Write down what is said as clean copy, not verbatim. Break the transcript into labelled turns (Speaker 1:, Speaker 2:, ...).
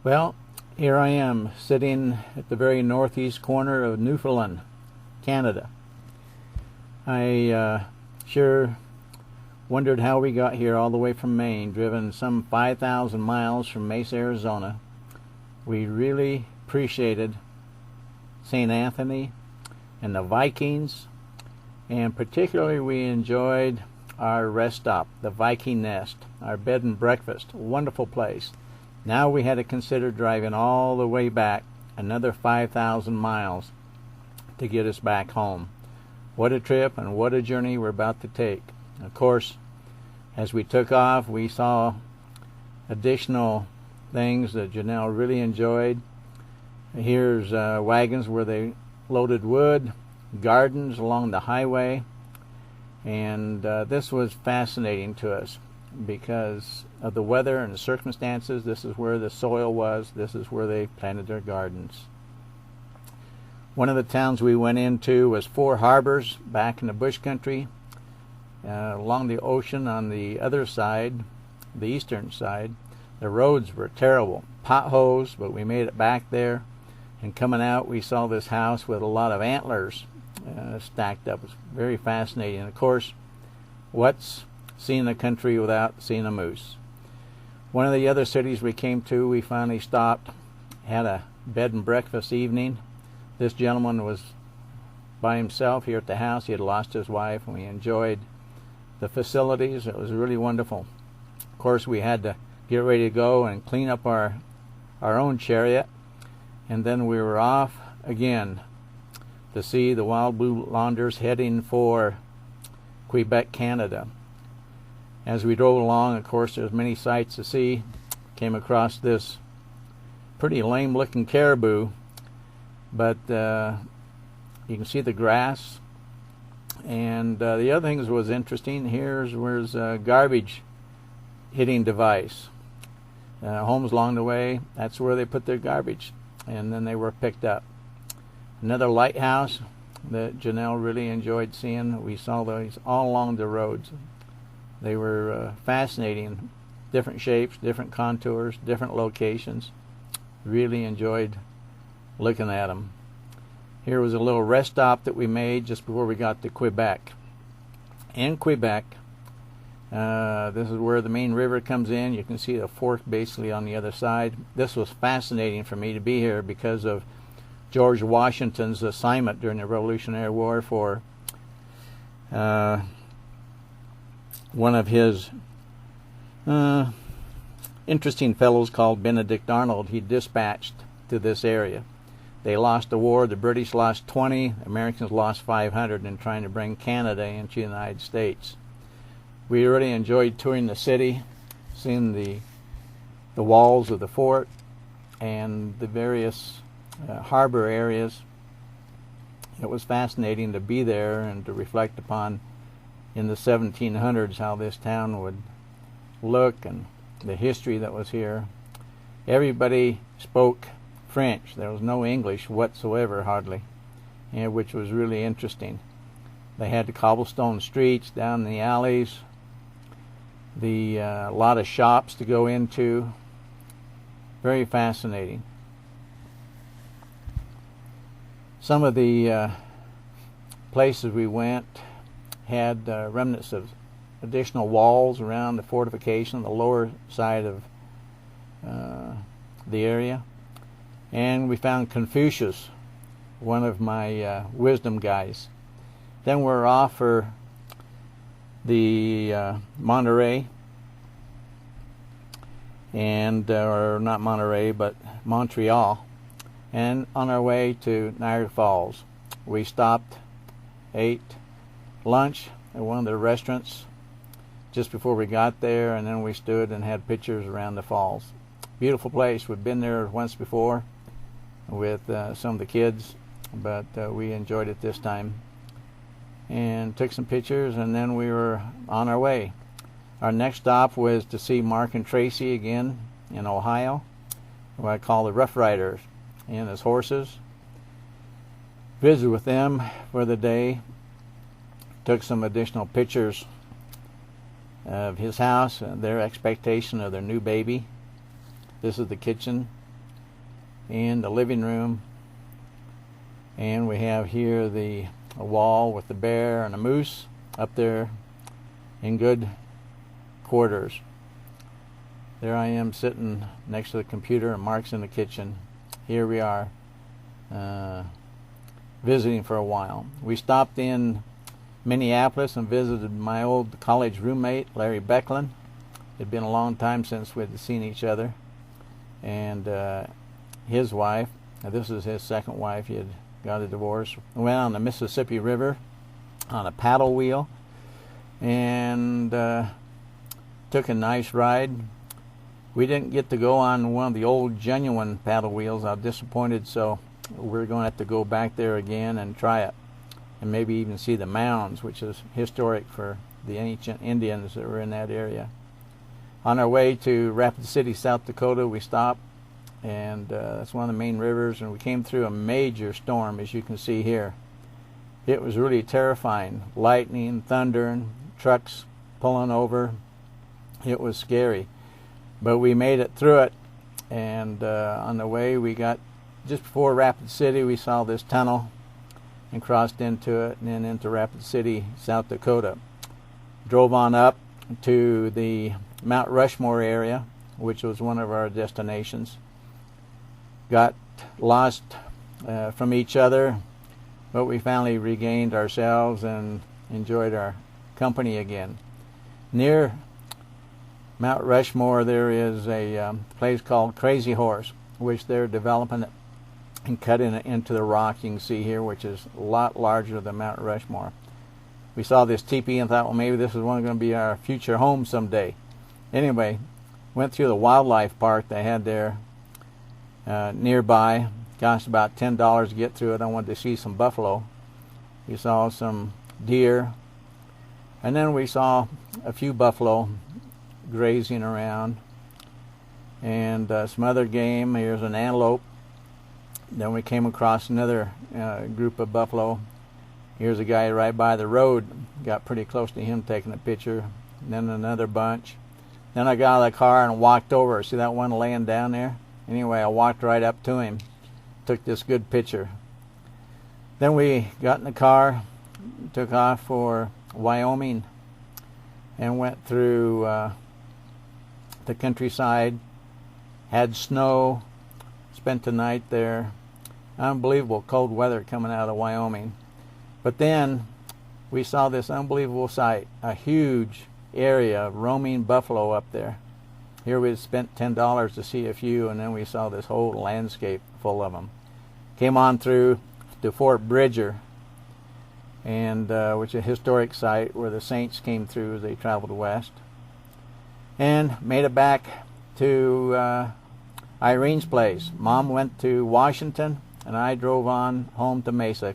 Speaker 1: Well, here I am sitting at the very northeast corner of Newfoundland, Canada. I sure wondered how we got here all the way from Maine, driven some 5,000 miles from Mesa, Arizona. We really appreciated St. Anthony and the Vikings, and particularly we enjoyed our rest stop, the Viking Nest, our bed and breakfast. Wonderful place. Now we had to consider driving all the way back another 5,000 miles to get us back home. What a trip and what a journey we're about to take. Of course, as we took off, we saw additional things that Janelle really enjoyed. Here's wagons where they loaded wood, gardens along the highway, and this was fascinating to us because of the weather and the circumstances. This is where the soil was. This is where they planted their gardens. One of the towns we went into was Four Harbors, back in the bush country, along the ocean on the other side, the eastern side. The roads were terrible, potholes, but we made it back there. And coming out, we saw this house with a lot of antlers stacked up. It was very fascinating. And of course, what's seeing the country without seeing a moose? One of the other cities we came to, we finally stopped, had a bed and breakfast evening. This gentleman was by himself here at the house. He had lost his wife, and we enjoyed the facilities. It was really wonderful. Of course, we had to get ready to go and clean up our own chariot, and then we were off again to see the Wild Blue Launders heading for Quebec, Canada. As we drove along, of course, there's many sights to see. Came across this pretty lame-looking caribou, but you can see the grass. And the other thing that was interesting, here's where's a garbage hitting device. Homes along the way, that's where they put their garbage, and then they were picked up. Another lighthouse that Janelle really enjoyed seeing. We saw those all along the roads. They were fascinating, different shapes, different contours, different locations. Really enjoyed looking at them. Here was a little rest stop that we made just before we got to Quebec. In Quebec, this is where the Maine River comes in. You can see the fork basically on the other side. This was fascinating for me to be here because of George Washington's assignment during the Revolutionary War for one of his interesting fellows called Benedict Arnold. He dispatched to this area. They lost the war. The British lost 20. The Americans lost 500 in trying to bring Canada into the United States. We really enjoyed touring the city, seeing the walls of the fort and the various harbor areas. It was fascinating to be there and to reflect upon in the 1700s how this town would look and the history that was here. Everybody spoke French. There was no English whatsoever, hardly, which was really interesting. They had the cobblestone streets down the alleys, the lot of shops to go into. Very fascinating. Some of the places we went had remnants of additional walls around the fortification, the lower side of the area. And we found Confucius, one of my wisdom guys. Then we're off for the Monterey, and or not Monterey, but Montreal, and on our way to Niagara Falls. We stopped, ate lunch at one of the restaurants just before we got there, and then we stood and had pictures around the falls. Beautiful place. We've been there once before with some of the kids, but we enjoyed it this time and took some pictures, and then we were on our way. Our next stop was to see Mark and Tracy again in Ohio, what I call the Rough Riders, and his horses. Visited with them for the day, took some additional pictures of his house and their expectation of their new baby. This is the kitchen in the living room. And we have here a wall with the bear and a moose up there in good quarters. There I am sitting next to the computer, and Mark's in the kitchen. Here we are visiting for a while. We stopped in Minneapolis and visited my old college roommate, Larry Becklin. It had been a long time since we'd seen each other. And his wife, this is his second wife, he had got a divorce. We went on the Mississippi River on a paddle wheel and took a nice ride. We didn't get to go on one of the old genuine paddle wheels. I was disappointed, so we're going to have to go back there again and try it, and maybe even see the mounds, which is historic for the ancient Indians that were in that area. On our way to Rapid City, South Dakota, we stopped, and that's one of the main rivers, and we came through a major storm, as you can see here. It was really terrifying. Lightning, thunder, and trucks pulling over. It was scary. But we made it through it, and on the way we got, just before Rapid City, we saw this tunnel and crossed into it, and then into Rapid City, South Dakota. Drove on up to the Mount Rushmore area, which was one of our destinations. Got lost from each other, but we finally regained ourselves and enjoyed our company again. Near Mount Rushmore, there is a place called Crazy Horse, which they're developing it and cutting it into the rock. You can see here, which is a lot larger than Mount Rushmore. We saw this teepee and thought, well, maybe this is going to be our future home someday. Anyway, went through the wildlife park they had there nearby. Cost about $10 to get through it. I wanted to see some buffalo. We saw some deer, and then we saw a few buffalo grazing around, and some other game. Here's an antelope. Then we came across another group of buffalo. Here's a guy right by the road. Got pretty close to him, taking a picture. And then another bunch. Then I got out of the car and walked over. See that one laying down there? Anyway, I walked right up to him, took this good picture. Then we got in the car, took off for Wyoming, and went through the countryside. Had snow, spent the night there. Unbelievable cold weather coming out of Wyoming. But then we saw this unbelievable sight, a huge area of roaming buffalo up there. Here we spent $10 to see a few, and then we saw this whole landscape full of them. Came on through to Fort Bridger, and which is a historic site where the saints came through as they traveled west, and made it back to Irene's place. Mom went to Washington, and I drove on home to Mesa.